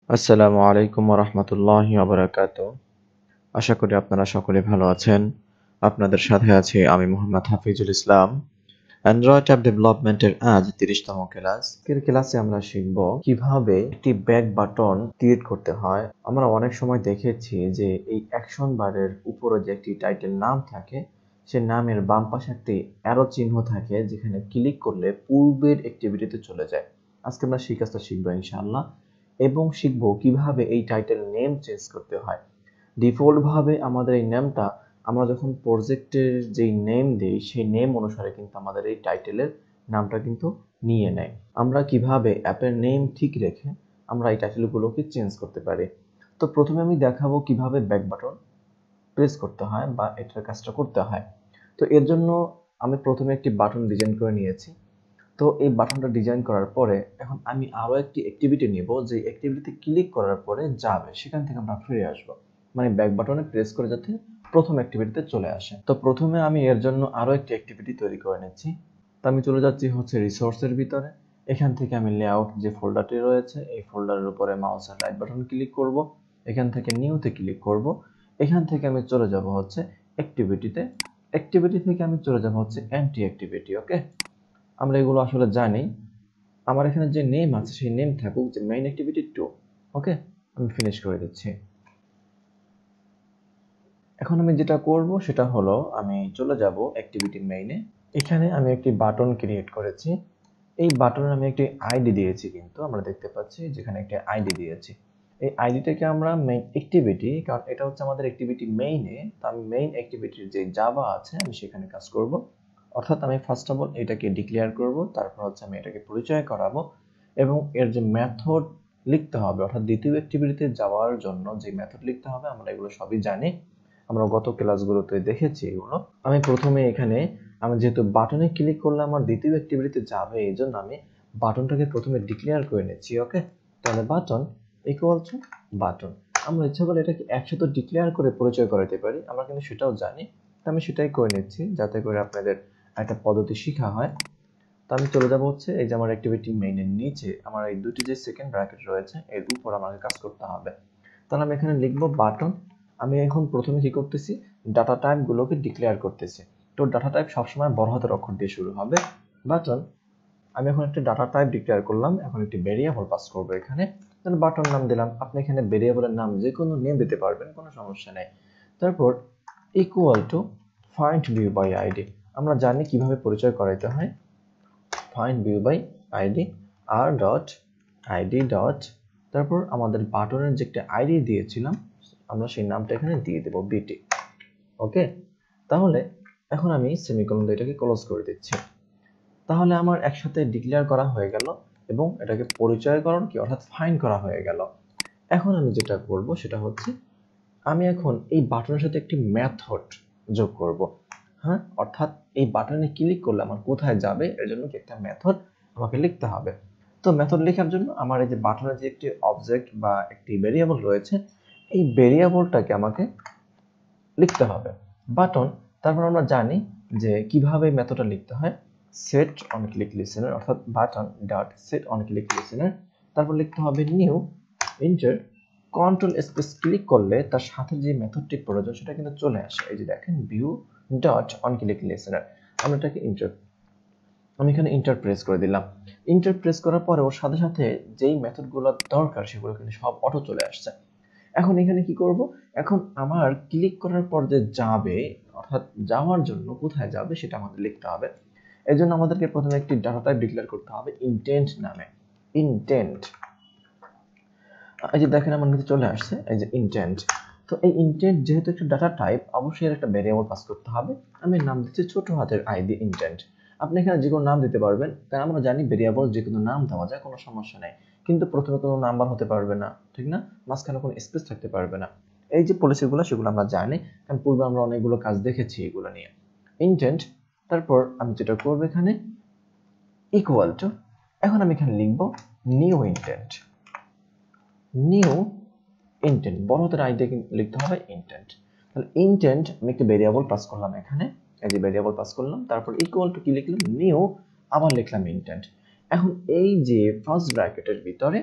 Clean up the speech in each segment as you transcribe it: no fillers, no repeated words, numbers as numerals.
আসসালামু আলাইকুম ওয়া রাহমাতুল্লাহি ওয়া বারাকাতুহু। আশা করি আপনারা সকলে ভালো আছেন। আপনাদের সাথে আছি আমি মোহাম্মদ হাফিজুল ইসলাম। অ্যান্ড্রয়েড অ্যাপ ডেভেলপমেন্টের আজ 30তম ক্লাস। আজকের ক্লাসে আমরা শিখব কিভাবে একটি ব্যাক বাটন ক্রিয়েট করতে হয়। আমরা অনেক সময় দেখেছি যে এই অ্যাকশন বারের উপরে যে একটি টাইটেল নাম থাকে, সে নামের বাম পাশে একটি অ্যারো চিহ্ন থাকে যেখানে ক্লিক করলে পূর্বের অ্যাক্টিভিটিতে চলে যায়। আজকে আমরা সেই কাজটা শিখবো ইনশাআল্লাহ এবং শিখব কিভাবে এই টাইটেল নেম চেঞ্জ করতে হয়। ডিফল্ট ভাবে আমাদের এই নেমটা আমরা যখন প্রজেক্টের যেই নেম দেই সেই নেম অনুসারে কিন্তু আমাদের এই টাইটেলের নামটা কিন্তু নিয়ে নেয়। আমরা কিভাবে অ্যাপের নেম ঠিক রেখে আমরা এই টাইটেলগুলোকে চেঞ্জ করতে পারি। তো প্রথমে আমি দেখাবো কিভাবে ব্যাক বাটন প্রেস করতে হয় বা এটার কাজটা করতে হয়। তো এর জন্য আমি প্রথমে একটি বাটন ডিজাইন করে নিয়েছি। তো এই বাটনটা ডিজাইন করার পরে এখন আমি আরো একটি অ্যাক্টিভিটি নিব, যে অ্যাক্টিভিটিতে ক্লিক করার পরে যাবে সেখান থেকে আমরা ফিরে আসব, মানে ব্যাক বাটনে প্রেস করে যাতে প্রথম অ্যাক্টিভিটিতে চলে আসে। তো প্রথমে আমি এর জন্য আরো একটি অ্যাক্টিভিটি তৈরি করে নিচ্ছি। তো আমি চলে যাচ্ছি হচ্ছে রিসোর্সের ভিতরে। এখান থেকে আমি লেআউট যে ফোল্ডারটি রয়েছে এই ফোল্ডারের উপরে মাউসের রাইট বাটন ক্লিক করব, এখান থেকে নিউতে ক্লিক করব। এখান থেকে আমি চলে যাব হচ্ছে অ্যাক্টিভিটিতে, অ্যাক্টিভিটি থেকে আমি চলে যাব হচ্ছে অ্যান্টি অ্যাক্টিভিটি। ওকে, আমরা এগুলো আসলে জানি। আমার এখানে যে নেম আছে সেই নেম থাকুক যে মেইন অ্যাক্টিভিটি 2। ওকে, আমি ফিনিশ করে দিচ্ছি। এখন আমি যেটা করব সেটা হলো আমি চলে যাব অ্যাক্টিভিটি মেইনে। এখানে আমি একটি বাটন ক্রিয়েট করেছি। এই বাটনে আমি একটি আইডি দিয়েছি, কিন্তু আমরা দেখতে পাচ্ছি যেখানে একটি আইডি দিয়েছি। এই আইডিটাকে আমরা মেইন অ্যাক্টিভিটি, কারণ এটা হচ্ছে আমাদের অ্যাক্টিভিটি মেইনে, তো আমি মেইন অ্যাক্টিভিটির যে জাভা আছে আমি সেখানে কাজ করব। অর্থাৎ আমি ফার্স্ট অফ অল এটাকে ডিক্লেয়ার করব, তারপর হচ্ছে আমি এটাকে পরিচয় করাবো এবং এর যে মেথড লিখতে হবে, অর্থাৎ দ্বিতীয় অ্যাক্টিভিটিতে যাওয়ার জন্য যে মেথড লিখতে হবে আমরা এগুলো সবই জানি, আমরা গত ক্লাসগুলোতে দেখেছি এগুলো। আমি প্রথমে এখানে আমি যেহেতু বাটনে ক্লিক করলে আমার দ্বিতীয় অ্যাক্টিভিটিতে যাবে, এই জন্য আমি বাটনটাকে প্রথমে ডিক্লেয়ার করে নিচ্ছি। ওকে, তাহলে বাটন ইকুয়াল টু বাটন। আমরা ইচ্ছা করলে এটাকে একসাথে ডিক্লেয়ার করে পরিচয় করাতে পারি, আমরা কিন্তু সেটাও জানি। তো আমি সেটাই করে নিচ্ছি যাতে করে আপনাদের একটা পদ্ধতি শেখা হয়। তো আমি চলে যাব হচ্ছে এই যে আমার অ্যাক্টিভিটি মেইনের নিচে আমার এই দুটি যে সেকেন্ড ব্র্যাকেট রয়েছে এর উপর আমাকে কাজ করতে হবে। তাহলে আমি এখানে লিখব বাটন। আমি এখন প্রথমে কি করতেছি, ডাটা টাইপ গুলোকে ডিক্লেয়ার করতেছি। তো ডাটা টাইপ সবসময় বড় হাতের অক্ষর দিয়ে শুরু হবে। বাটন, আমি এখন একটা ডাটা টাইপ ডিক্লেয়ার করলাম, এখন একটি ভেরিয়েবল পাস করব এখানে। তাহলে বাটন নাম দিলাম। আপনি এখানে ভেরিয়েবলের নাম যে কোনো নেম দিতে পারবেন, কোনো সমস্যা নেই। তারপর equal to find view by ID. আমরা জানি কিভাবে পরিচয় করাইতে হয়। Find view by ID R dot ID dot, তারপর আমাদের বাটনের যে একটা আইডি দিয়েছিলাম আমরা সেই নামটা এখানে দিয়ে দেব বিটি। ওকে, তাহলে এখন আমি সেমিকোলন দিয়ে এটাকে ক্লোজ করে দিচ্ছি। তাহলে আমার একসাথে ডিক্লেয়ার করা হয়ে গেল এবং এটাকে পরিচয়করণ কি অর্থাৎ ফাইন্ড করা হয়ে গেল। এখন আমি যেটা করব সেটা হচ্ছে আমি এখন এই বাটনের সাথে একটি মেথড যোগ করব। হ্যাঁ, অর্থাৎ এই বাটনে ক্লিক করলে আমার কোথায় যাবে এর জন্য কি একটা মেথড আমাকে লিখতে হবে। তো মেথড লেখার জন্য আমার এই যে বাটনের যে একটি অবজেক্ট বা একটি ভেরিয়েবল রয়েছে এই ভেরিয়েবলটাকে আমাকে লিখতে হবে বাটন। তারপর আমরা জানি যে কিভাবে মেথডটা লিখতে হয়। সেট অন ক্লিক লিসেনার, অর্থাৎ button dot set on click listener, তারপর লিখতে হবে new inter, control space click করলে তার সাথে যে মেথডটি প্রয়োজন সেটা কিন্তু চলে আসে। এই যে দেখেন view dot on click listener, আমরা এটাকে ইন্টার, আমি এখানে ইন্টার প্রেস করে দিলাম। ইন্টার প্রেস করার পরে ওর সাথে সাথে যেই মেথডগুলো দরকার সেগুলো কিন্তু সব অটো চলে আসছে। এখন এখানে কি করব, এখন আমার ক্লিক করার পর যে যাবে অর্থাৎ যাওয়ার জন্য কোথায় যাবে সেটা আমাদের লিখতে হবে। এর জন্য আমাদেরকে প্রথমে একটি ডাটা টাইপ ডিক্লেয়ার করতে হবে ইন্টেন্ট নামে। ইন্টেন্ট, এই যে দেখেন আমার নিচে চলে আসছে এই যে ইন্টেন্ট। তো এই ইন্টেন্ট যেহেতু একটা ডাটা টাইপ অবশ্যই এর একটা ভেরিয়েবল পাস করতে হবে। আমি নাম দিচ্ছি ছোট হাতের আই দিয়ে ইন্টেন্ট। আপনি এখানে যে কোনো নাম দিতে পারবেন, কারণ আমরা জানি ভেরিয়েবল যে কোনো নাম দেওয়া যায়, কোনো সমস্যা নেই। কিন্তু প্রথমে কোনো নাম্বার হতে পারবে না, ঠিক না, মাঝখানে কোনো স্পেস থাকতে পারবে না। এই যে পলিসিগুলো সেগুলো আমরা জানি, কারণ পূর্বে আমরা অনেকগুলো কাজ দেখেছি এগুলো নিয়ে। ইন্টেন্ট, তারপর আমি যেটা করবো এখানে ইকুয়াল টু, এখন আমি এখানে লিখবো নিউ ইন্টেন্ট। নিউ ইন্টেন্ট বড় হাতের আই দিয়ে লিখতে হবে ইন্টেন্ট। তাহলে ইন্টেন্ট আমি একটা ভেরিয়েবল পাস করলাম এখানে, এই যে ভেরিয়েবল পাস করলাম, তারপর ইকুয়াল টু কি লিখলাম নিউ, আবার লিখলাম ইন্টেন্ট। এখন এই যে ফার্স্ট ব্র্যাকেটের ভিতরে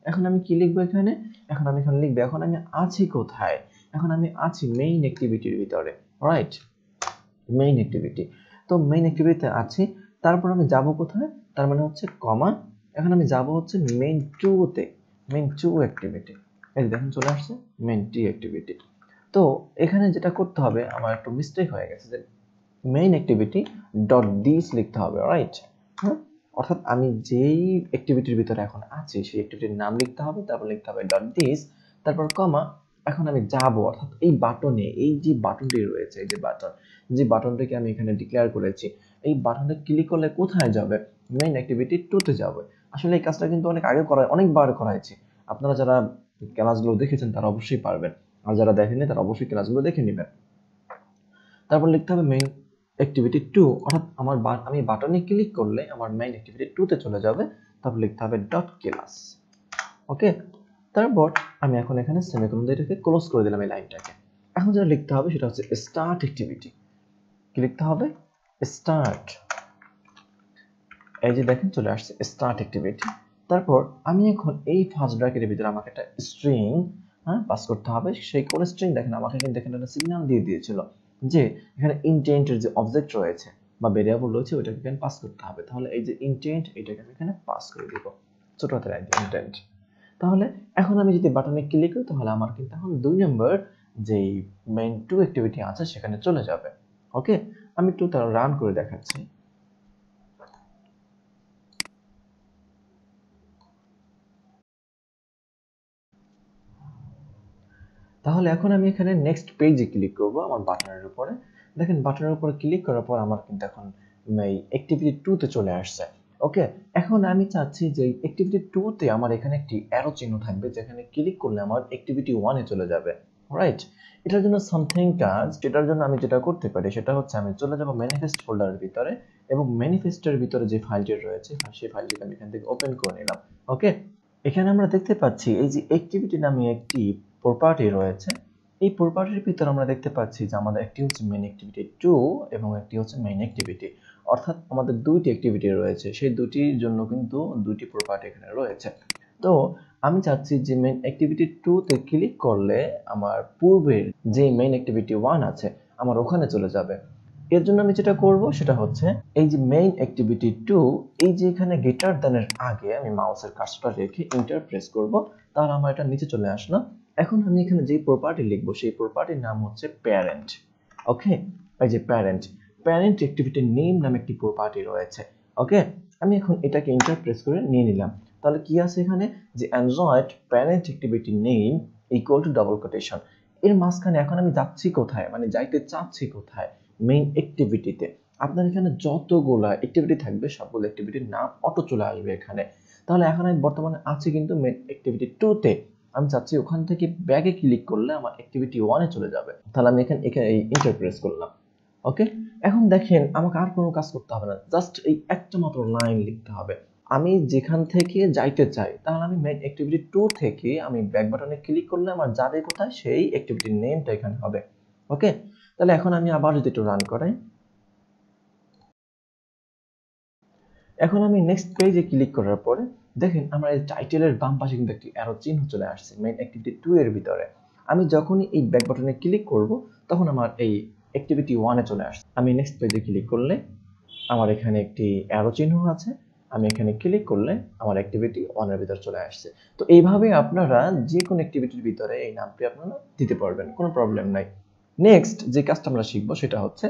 এখন আমি কি লিখবো এখানে, এখন আমি এখানে লিখবো এখন আমি আছি কোথায়, এখন আমি আছি মেইন অ্যাক্টিভিটির ভিতরে, রাইট, মেইন অ্যাক্টিভিটি। তো মেইন অ্যাক্টিভিটিতে আছি, তারপর আমি যাব কোথায়, তার মানে হচ্ছে কমা, এখন আমি যাব হচ্ছে মেইন 2 তে, মেইন 2 অ্যাক্টিভিটি। এই দেখেন চলে আসছে মেইন 2 অ্যাক্টিভিটি। তো এখানে যেটা করতে হবে, আমার একটু মিস্টেক হয়ে গেছে, যে মেইন অ্যাক্টিভিটি ডট দিস লিখতে হবে, রাইট, হ্যাঁ, অর্থাৎ আমি যেই অ্যাক্টিভিটির ভিতরে এখন আছি সেই অ্যাক্টিভিটির নাম লিখতে হবে, তারপর লিখতে হবে ডট দিস, তারপর কমা, এখন আমি যাব অর্থাৎ এই বাটনে, এই যে বাটনটি রয়েছে, এই যে বাটন, যে বাটনটাকে আমি এখানে ডিক্লেয়ার করেছি, এই বাটনটা ক্লিক করলে কোথায় যাবে, মেইন অ্যাক্টিভিটি 2 তে যাবে। আসলে এই কাজটা কিন্তু অনেক আগে করা, অনেকবার করা হয়েছে, আপনারা যারা ক্লাসগুলো দেখেছেন তারা অবশ্যই পারবেন, আর যারা দেখেননি তারা অবশ্যই ক্লাসগুলো দেখে নেবেন। তারপর লিখতে হবে মেইন অ্যাক্টিভিটি 2, অর্থাৎ আমি বাটনে ক্লিক করলে আমার মেইন অ্যাক্টিভিটি 2 তে চলে যাবে। তারপর লিখতে হবে ডট ক্লাস, ওকে। তারপর আমি এখন এখানে সেমিকোলন দিয়ে এটাকে ক্লোজ করে দিলাম এই লাইনটাকে। এখন যেটা লিখতে হবে সেটা হচ্ছে স্টার্ট অ্যাক্টিভিটি। কি লিখতে হবে, স্টার্ট, এই যে দেখেন চলে আসছে স্টার্ট অ্যাক্টিভিটি। তারপর আমি এখন এই ফার্স্ট ব্র্যাকেটের ভিতরে আমাকে একটা স্ট্রিং পাস করতে হবে। সেই কোন স্ট্রিং দেখেন আমাকে কিন্তু এখানে একটা সিগন্যাল দিয়ে দিয়েছিল যে এখানে ইন্টেন্টের যে অবজেক্ট রয়েছে বা ভেরিয়েবল রয়েছে ওইটাকে এখানে পাস করতে হবে। তাহলে এই যে ইন্টেন্ট, এটাকে আমি এখানে পাস করে দিব, ছোট হাতের ইন্টেন্ট। তাহলে এখন আমি যদি বাটনে ক্লিক করি তাহলে আমার কিন্তু এখন 2 নম্বর যেই মেইন 2 অ্যাক্টিভিটি আছে সেখানে চলে যাবে, ওকে। আমি একটু তার রান করে দেখাচ্ছি। তাহলে এখন আমি এখানে নেক্সট পেজে ক্লিক করব আমার বাটনের উপরে। দেখেন বাটনের উপরে ক্লিক করার পর আমার কিন্তু এখন এই অ্যাক্টিভিটি 2 তে চলে আসছে, ওকে। এখন আমি চাচ্ছি যে অ্যাক্টিভিটি 2 তে আমার এখানে একটি অ্যারো চিহ্ন থাকবে, যেখানে ক্লিক করলে আমার অ্যাক্টিভিটি 1 এ চলে যাবে, রাইট। এটার জন্য সামথিং কাজ, যেটার জন্য আমি যেটা করতে পারি সেটা হচ্ছে আমি চলে যাব ম্যানিফেস্ট ফোল্ডারের ভিতরে, এবং ম্যানিফেস্টের ভিতরে যে ফাইলটি রয়েছে সেই ফাইলটিকে আমি এখান থেকে ওপেন করে নিলাম, ওকে। এখানে আমরা দেখতে পাচ্ছি এই যে অ্যাক্টিভিটি নামে একটি প্রপার্টি রয়েছে। এই প্রপার্টির ভিতরে আমরা দেখতে পাচ্ছি যে আমাদের একটি হচ্ছে মেইন অ্যাক্টিভিটি 2 এবং একটি হচ্ছে মেইন অ্যাক্টিভিটি, অর্থাৎ আমাদের দুইটি অ্যাক্টিভিটি রয়েছে, সেই দুটির জন্য কিন্তু দুটি প্রপার্টি এখানে রয়েছে। তো আমি চাচ্ছি যে মেইন অ্যাক্টিভিটি 2 তে ক্লিক করলে আমার পূর্বের যে মেইন অ্যাক্টিভিটি 1 আছে আমার ওখানে চলে যাবে। এর জন্য আমি যেটা করব সেটা হচ্ছে এই যে মেইন অ্যাক্টিভিটি 2, এই যে এখানে গ্রেটার দ্যানের আগে আমি মাউসের কার্সরটা রেখে এন্টার প্রেস করব, তাহলে আমার এটা নিচে চলে আসলো। এখন আমি এখানে যে প্রপার্টি লিখব সেই প্রপার্টির নাম হচ্ছে প্যারেন্ট, ওকে। এই যে প্যারেন্ট, প্যারেন্ট অ্যাক্টিভিটি নেম নামে একটি প্রপার্টি রয়েছে, ওকে। আমি এখন এটাকে এন্টার প্রেস করে নিয়ে নিলাম। তাহলে কি আছে এখানে, যে Android parent activity name equal to double quotation. এর মাঝখানে এখন আমি যাচ্ছি কোথায়, মানে যাইতে চাচ্ছি কোথায়, মেইন অ্যাক্টিভিটিতে। আপনার এখানে যতগুলা অ্যাক্টিভিটি থাকবে সবগুলো অ্যাক্টিভিটির নাম অটো চলে আসবে এখানে। তাহলে এখন আমি বর্তমানে আছি কিন্তু মেইন অ্যাক্টিভিটি 2 তে, আমি চাচ্ছি ওখান থেকে ব্যাগে ক্লিক করলে আমার অ্যাক্টিভিটি 1 এ চলে যাবে। তাহলে আমি এখানে এই এন্টার প্রেস করলাম, ওকে। এখন দেখেন আমাকে আর কোনো কাজ করতে হবে না, জাস্ট এই একটা মাত্র লাইন লিখতে হবে। আমি যেখান থেকে যাইতে চাই, তাহলে আমি মেইন অ্যাক্টিভিটি 2 থেকে আমি ব্যাক বাটনে ক্লিক করলে আমার যাবে কোথায়, সেই অ্যাক্টিভিটির নেমটা এখানে হবে, ওকে। তাহলে এখন আমি আবার যদি একটু রান করাই, এখন আমি নেক্সট পেজে ক্লিক করার পরে দেখেন আমার এই টাইটেলের বাম পাশে কিন্তু একটি অ্যারো চিহ্ন চলে আসছে মেইন অ্যাক্টিভিটি 2 এর ভিতরে। আমি যখনই এই ব্যাক বাটনে ক্লিক করব তখন আমার এই অ্যাক্টিভিটি 1 এ চলে আসছে। আমি নেক্সট পেজে ক্লিক করলে আমার এখানে একটি অ্যারো চিহ্ন আছে, আমি এখানে ক্লিক করলে আমার অ্যাক্টিভিটি 1 এর ভিতর চলে আসছে। তো এইভাবে আপনারা যে কোনো অ্যাক্টিভিটির ভিতরে এই নামটি আপনারা দিতে পারবেন, কোনো প্রবলেম নাই। নেক্সট যে কাজটা আমরা শিখবো সেটা হচ্ছে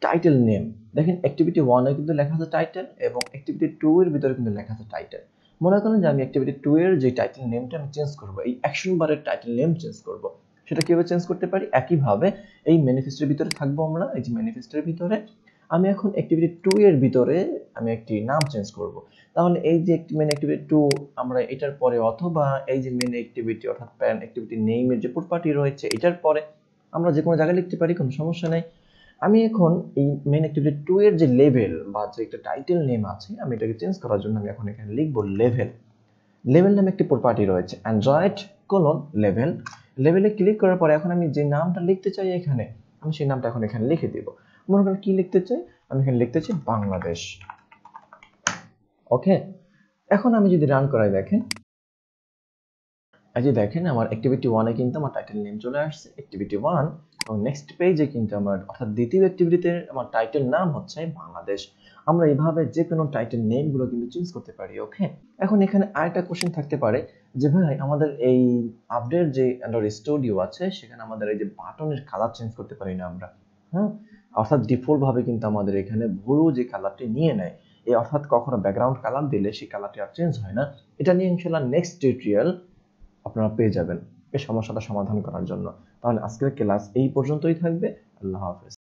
টাইটেল নেম। দেখেন অ্যাক্টিভিটি 1 এ কিন্তু লেখা আছে টাইটেল, এবং অ্যাক্টিভিটি 2 এর ভিতরে কিন্তু লেখা আছে টাইটেল। মনে করেন যে আমি অ্যাক্টিভিটি 2 এর যে টাইটেল নেমটা আমি চেঞ্জ করব, এই অ্যাকশন বারের টাইটেল নেম চেঞ্জ করব, সেটা কিভাবে চেঞ্জ করতে পারি, একইভাবে এই ম্যানিফেস্টের ভিতরে থাকবো আমরা, এই যে ম্যানিফেস্টের ভিতরে আমি এখন অ্যাক্টিভিটি 2 এর ভিতরে আমি একটি নাম চেঞ্জ করব। তাহলে এই যে মেইন অ্যাক্টিভিটি 2 আমরা এটার পরে, অথবা এই যে মেইন অ্যাক্টিভিটি অর্থাৎ প্যারেন্ট অ্যাক্টিভিটি নেমের যে প্রপার্টি রয়েছে এটার পরে আমরা যে কোনো জায়গায় লিখতে পারি, কোনো সমস্যা নেই। আমি এখন এই মেইন অ্যাক্টিভিটি 2 এর যে লেভেল বা যে একটা টাইটেল নেম আছে আমি এটাকে চেঞ্জ করার জন্য আমি এখন এখানে লিখব লেভেল। লেভেল নামে একটি প্রপার্টি রয়েছে অ্যান্ড্রয়েড কোলন লেভেল। লেভেলে ক্লিক করার পরে এখন আমি যে নামটা লিখতে চাই এখানে, আমি সেই নামটা এখন এখানে লিখে দেব। মনে করেন কি লিখতে চাই, আমি এখানে লিখতে চাই বাংলাদেশ, ওকে। এখন আমি যদি রান করাই দেখেন এই যে দেখেন আমার অ্যাক্টিভিটি 1 এ কিন্তু আমার টাইটেল নেম চলে আসছে অ্যাক্টিভিটি 1, এবং নেক্সট পেজে কিন্তু আমার অর্থাৎ দ্বিতীয় অ্যাক্টিভিটিতে আমার টাইটেল নাম হচ্ছে বাংলাদেশ। আমরা এইভাবে যে কোনো টাইটেল নেমগুলো কিন্তু চেঞ্জ করতে পারি। ওকে, এখন এখানে আরেকটা কোশ্চেন থাকতে পারে যে ভাই আমাদের এই আপডেট যে অ্যান্ড্রয়েড স্টুডিও আছে সেখানে আমাদের এই যে বাটনের কালার চেঞ্জ করতে পারি না আমরা। হ্যাঁ, অর্থাৎ ডিফল্ট ভাবে কিন্তু আমাদের এখানে ব্লু যে কালারটি নিয়ে নেয়, এই অর্থাৎ কখনো ব্যাকগ্রাউন্ড কালার দিলে সেই কালারটি আর চেঞ্জ হয় না। এটা নিয়ে ইনশাআল্লাহ নেক্সট টিউটোরিয়াল আপনারা পেয়ে যাবেন এই সমস্যাটা সমাধান করার জন্য। তাহলে আজকের ক্লাস এই পর্যন্তই থাকবে। আল্লাহ হাফেজ।